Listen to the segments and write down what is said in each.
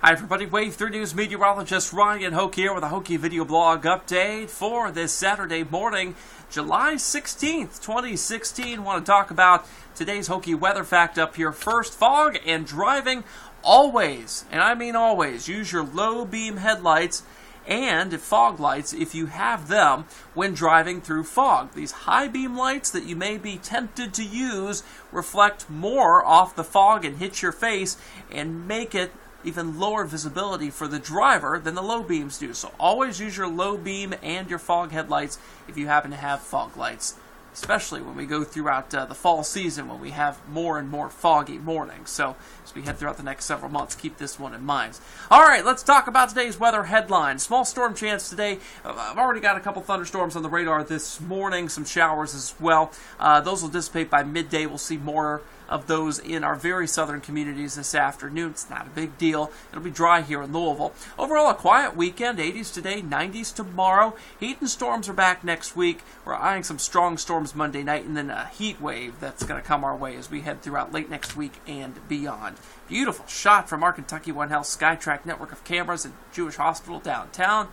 Hi everybody, Wave 3 News Meteorologist Ryan Hoke here with a Hokey video blog update for this Saturday morning, July 16th, 2016. Want to talk about today's Hokey weather fact up here first. Fog and driving, always, and I mean always, use your low beam headlights and fog lights if you have them when driving through fog. These high beam lights that you may be tempted to use reflect more off the fog and hit your face and make it even lower visibility for the driver than the low beams do. So always use your low beam and your fog headlights if you happen to have fog lights, especially when we go throughout the fall season when we have more and more foggy mornings. So as we head throughout the next several months, keep this one in mind. All right, let's talk about today's weather headlines. Small storm chance today. I've already got a couple thunderstorms on the radar this morning, some showers as well. Those will dissipate by midday. We'll see more of those in our very southern communities this afternoon. It's not a big deal. It'll be dry here in Louisville. Overall, a quiet weekend. 80s today, 90s tomorrow. Heat and storms are back next week. We're eyeing some strong storms Monday night and then a heat wave that's going to come our way as we head throughout late next week and beyond. Beautiful shot from our Kentucky One Health SkyTrack network of cameras at Jewish Hospital downtown.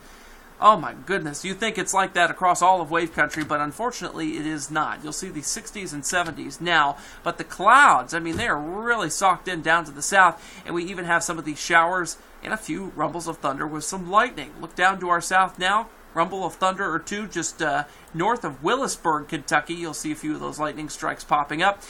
Oh my goodness, you think it's like that across all of wave country, but unfortunately it is not. You'll see the 60s and 70s now, but the clouds, I mean, they are really socked in down to the south, and we even have some of these showers and a few rumbles of thunder with some lightning. Look down to our south now. Rumble of thunder or two just north of Willisburg, Kentucky. You'll see a few of those lightning strikes popping up.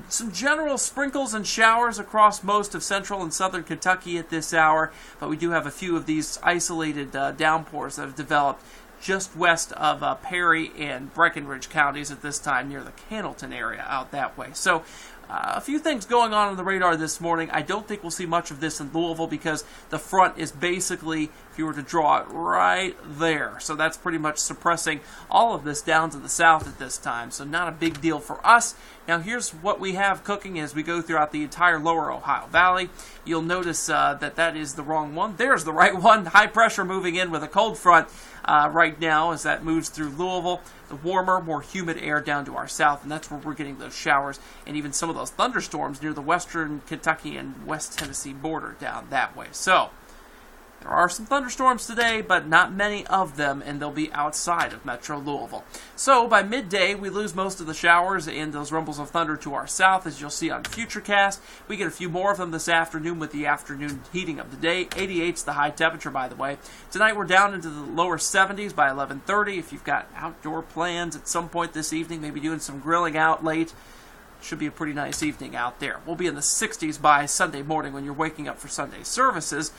Some general sprinkles and showers across most of central and southern Kentucky at this hour, but we do have a few of these isolated downpours that have developed just west of Perry and Breckenridge counties at this time near the Cannleton area out that way. So a few things going on the radar this morning. I don't think we'll see much of this in Louisville because the front is basically, if you were to draw it, right there. So that's pretty much suppressing all of this down to the south at this time. So not a big deal for us. Now here's what we have cooking as we go throughout the entire lower Ohio Valley. You'll notice that is the wrong one. There's the right one. High pressure moving in with a cold front right now as that moves through Louisville. The warmer, more humid air down to our south, and that's where we're getting those showers and even some of those thunderstorms near the western Kentucky and West Tennessee border down that way. So there are some thunderstorms today, but not many of them, and they'll be outside of Metro Louisville. So by midday, we lose most of the showers and those rumbles of thunder to our south, as you'll see on Futurecast. We get a few more of them this afternoon with the afternoon heating of the day. 88's the high temperature, by the way. Tonight we're down into the lower 70s by 11:30. If you've got outdoor plans at some point this evening, maybe doing some grilling out late, should be a pretty nice evening out there. We'll be in the 60s by Sunday morning when you're waking up for Sunday services.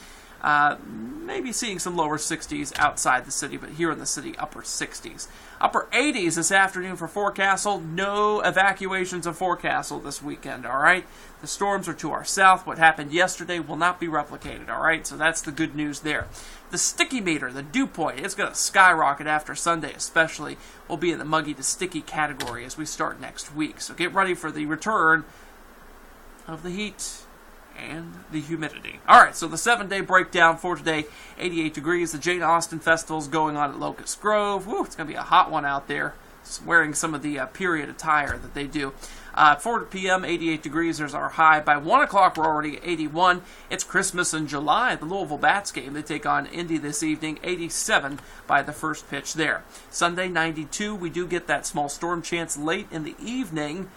Maybe seeing some lower 60s outside the city, but here in the city, upper 60s. Upper 80s this afternoon for Forecastle. No evacuations of Forecastle this weekend, all right? The storms are to our south. What happened yesterday will not be replicated, all right? So that's the good news there. The sticky meter, the dew point, it's going to skyrocket after Sunday especially. We'll be in the muggy to sticky category as we start next week. So get ready for the return of the heat and the humidity. All right, so the 7-day breakdown for today, 88 degrees. The Jane Austen Festival is going on at Locust Grove. Woo, it's going to be a hot one out there. Wearing some of the period attire that they do. 4 p.m., 88 degrees. There's our high. By 1 o'clock, we're already at 81. It's Christmas in July at the Louisville Bats game. They take on Indy this evening, 87 by the first pitch there. Sunday, 92. We do get that small storm chance late in the evening.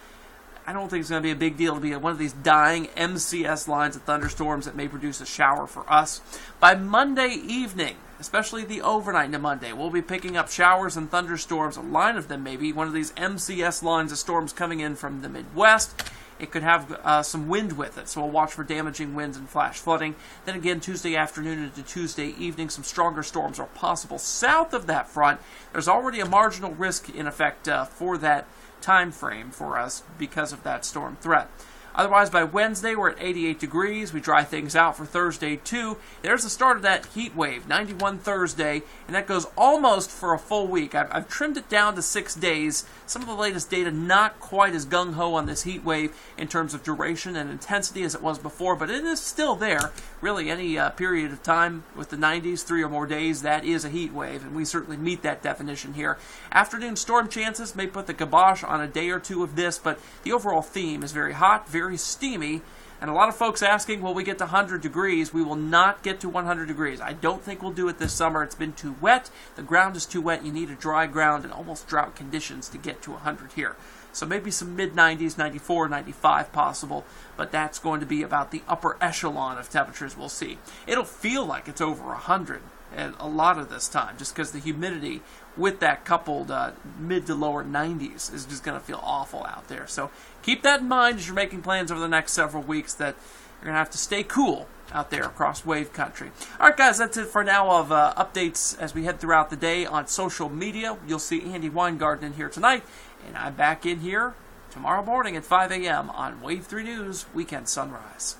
I don't think it's going to be a big deal to be one of these dying MCS lines of thunderstorms that may produce a shower for us. By Monday evening, especially the overnight into Monday, we'll be picking up showers and thunderstorms, a line of them maybe, one of these MCS lines of storms coming in from the Midwest. It could have some wind with it, so we'll watch for damaging winds and flash flooding. Then again, Tuesday afternoon into Tuesday evening, some stronger storms are possible south of that front. There's already a marginal risk in effect for that time frame for us because of that storm threat. Otherwise, by Wednesday, we're at 88 degrees. We dry things out for Thursday, too. There's the start of that heat wave, 91 Thursday, and that goes almost for a full week. I've trimmed it down to 6 days. Some of the latest data not quite as gung-ho on this heat wave in terms of duration and intensity as it was before, but it is still there. Really, any period of time with the 90s, 3 or more days, that is a heat wave, and we certainly meet that definition here. Afternoon storm chances may put the kibosh on a day or two of this, but the overall theme is very hot, very steamy. And a lot of folks asking, will we get to 100 degrees? We will not get to 100 degrees. I don't think we'll do it this summer. It's been too wet. The ground is too wet. You need a dry ground and almost drought conditions to get to 100 here. So maybe some mid-90s, 94, 95 possible, but that's going to be about the upper echelon of temperatures we'll see. It'll feel like it's over 100 and a lot of this time, just because the humidity with that coupled mid to lower 90s is just going to feel awful out there. So keep that in mind as you're making plans over the next several weeks, that you're going to have to stay cool out there across wave country. All right, guys, that's it for now of updates as we head throughout the day on social media. You'll see Andy Weingarten in here tonight, and I'm back in here tomorrow morning at 5 a.m. on Wave 3 News Weekend Sunrise.